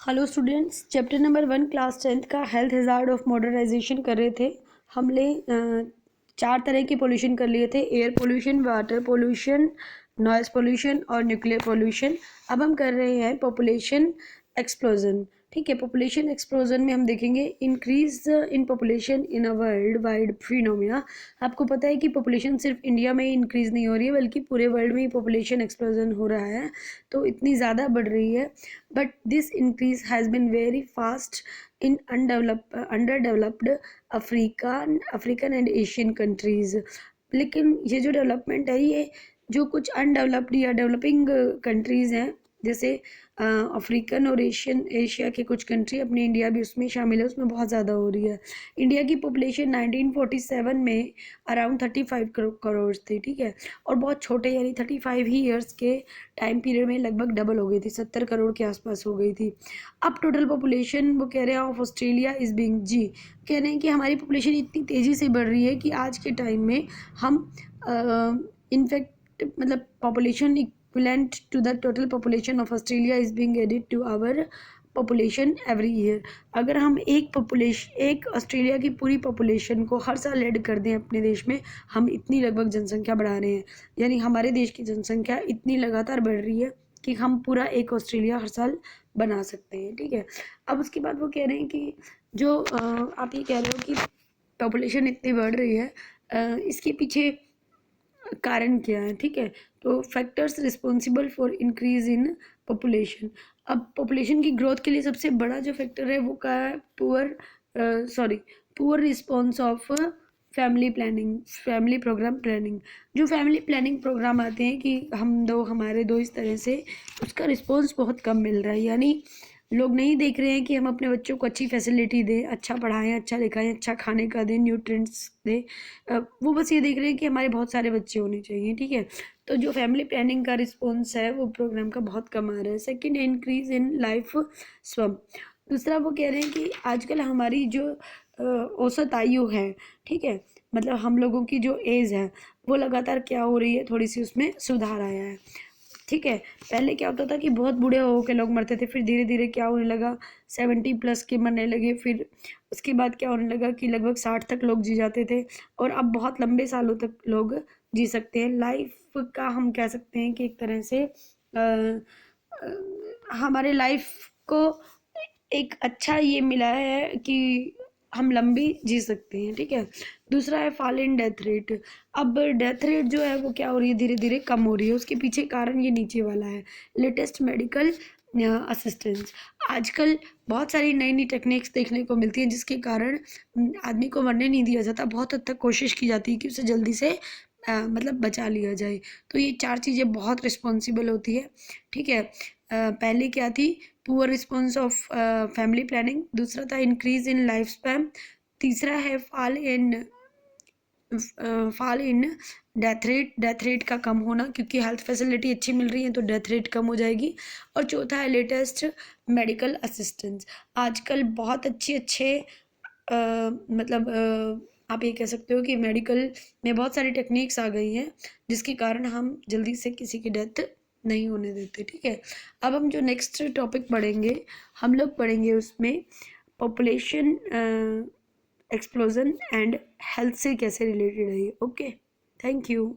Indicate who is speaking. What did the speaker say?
Speaker 1: Hello students, chapter number 1 class 10th का health hazard of modernisation कर रहे थे। हमने 4 तरह के पोल्यूशन कर लिए थे: air pollution, water pollution, noise pollution और न्यूक्लियर पोल्यूशन। अब हम कर रहे हैं पॉपुलेशन एक्सप्लोजन। ठीक है, पॉपुलेशन एक्सप्लोजन में हम देखेंगे increase in population in a world wide phenomena. आपको पता है कि पॉपुलेशन सिर्फ इंडिया में ही इंक्रीज़ नहीं हो रही है, बल्कि पूरे वर्ल्ड में ही पॉपुलेशन एक्सप्लोजन हो रहा है, तो इतनी ज़्यादा बढ़ रही है। But this increase has been very fast in अंडरडेवलप्ड African and Asian countries. लेकिन ये जो डेवलपमेंट है, ये जो कुछ अनडेवलप्ड या डेवलपिंग कंट्रीज़ हैं, जैसे अफ्रीकन और एशिया के कुछ कंट्री, अपने इंडिया भी उसमें शामिल है, उसमें बहुत ज़्यादा हो रही है। इंडिया की पॉपुलेशन 1947 में अराउंड 35 करोड़ थी। ठीक है, और बहुत छोटे यानी 35 ही ईयर्स के टाइम पीरियड में लगभग डबल हो गई थी, 70 करोड़ के आसपास हो गई थी। अब टोटल पॉपुलेशन वो कह रहे हैं ऑफ ऑस्ट्रेलिया इज़ बिंग जी, कह रहे हैं कि हमारी पॉपुलेशन इतनी तेज़ी से बढ़ रही है कि आज के टाइम में हम इनफैक्ट मतलब population equivalent to the total population of Australia is being added to our population every year। अगर हम एक ऑस्ट्रेलिया की पूरी पॉपुलेशन को हर साल ऐड कर दें अपने देश में, हम इतनी लगभग जनसंख्या बढ़ा रहे हैं, यानी हमारे देश की जनसंख्या इतनी लगातार बढ़ रही है कि हम पूरा एक ऑस्ट्रेलिया हर साल बना सकते हैं। ठीक है, अब उसके बाद वो कह रहे हैं कि जो आप ये कह रहे हो कि पॉपुलेशन इतनी बढ़ रही है, इसके पीछे कारण क्या है। ठीक है, तो factors responsible for increase in population. अब पॉपुलेशन की ग्रोथ के लिए सबसे बड़ा जो फैक्टर है वो क्या है? Poor response of family program planning. जो फैमिली प्लानिंग प्रोग्राम आते हैं कि हमारे दो इस तरह से, उसका रिस्पॉन्स बहुत कम मिल रहा है। यानी लोग नहीं देख रहे हैं कि हम अपने बच्चों को अच्छी फैसिलिटी दें, अच्छा पढ़ाएं, अच्छा लिखाएं, अच्छा खाने का दें, न्यूट्रिएंट्स दें। वो बस ये देख रहे हैं कि हमारे बहुत सारे बच्चे होने चाहिए। ठीक है, तो जो फैमिली प्लानिंग का रिस्पॉन्स है वो प्रोग्राम का बहुत कम आ रहा है। Second, increase in life span. दूसरा वो कह रहे हैं कि आजकल हमारी जो औसत आयु है, ठीक है, मतलब हम लोगों की जो एज है वो लगातार क्या हो रही है, थोड़ी सी उसमें सुधार आया है। ठीक है, पहले क्या होता था कि बहुत बूढ़े हो के लोग मरते थे, फिर धीरे धीरे क्या होने लगा, 70+ के मरने लगे। फिर उसके बाद क्या होने लगा कि लगभग 60 तक लोग जी जाते थे, और अब बहुत लंबे सालों तक लोग जी सकते हैं। लाइफ का हम कह सकते हैं कि एक तरह से हमारे लाइफ को एक अच्छा ये मिला है कि हम लंबी जी सकते हैं। ठीक है, दूसरा है फॉल इन डेथ रेट। अब डेथ रेट जो है वो क्या हो रही है, धीरे धीरे कम हो रही है। उसके पीछे कारण ये नीचे वाला है, लेटेस्ट मेडिकल असिस्टेंस। आजकल बहुत सारी नई नई टेक्निक्स देखने को मिलती हैं, जिसके कारण आदमी को मरने नहीं दिया जाता, बहुत हद तक कोशिश की जाती है कि उसे जल्दी से मतलब बचा लिया जाए। तो ये 4 चीज़ें बहुत रिस्पॉन्सिबल होती है। ठीक है, पहले क्या थी? Poor response of family planning. दूसरा था इंक्रीज इन लाइफ स्पैन। तीसरा है फॉल इन डेथ रेट का कम होना, क्योंकि हेल्थ फैसिलिटी अच्छी मिल रही है तो डेथ रेट कम हो जाएगी। और चौथा है लेटेस्ट मेडिकल असिस्टेंस। आजकल बहुत अच्छे मतलब आप ये कह सकते हो कि मेडिकल में बहुत सारी टेक्निक्स आ गई हैं, जिसके कारण हम जल्दी से किसी की डेथ नहीं होने देते। ठीक है, अब हम जो नेक्स्ट टॉपिक पढ़ेंगे, हम लोग पढ़ेंगे उसमें पॉपुलेशन एक्सप्लोजन एंड हेल्थ से कैसे रिलेटेड है ये। Okay, thank you.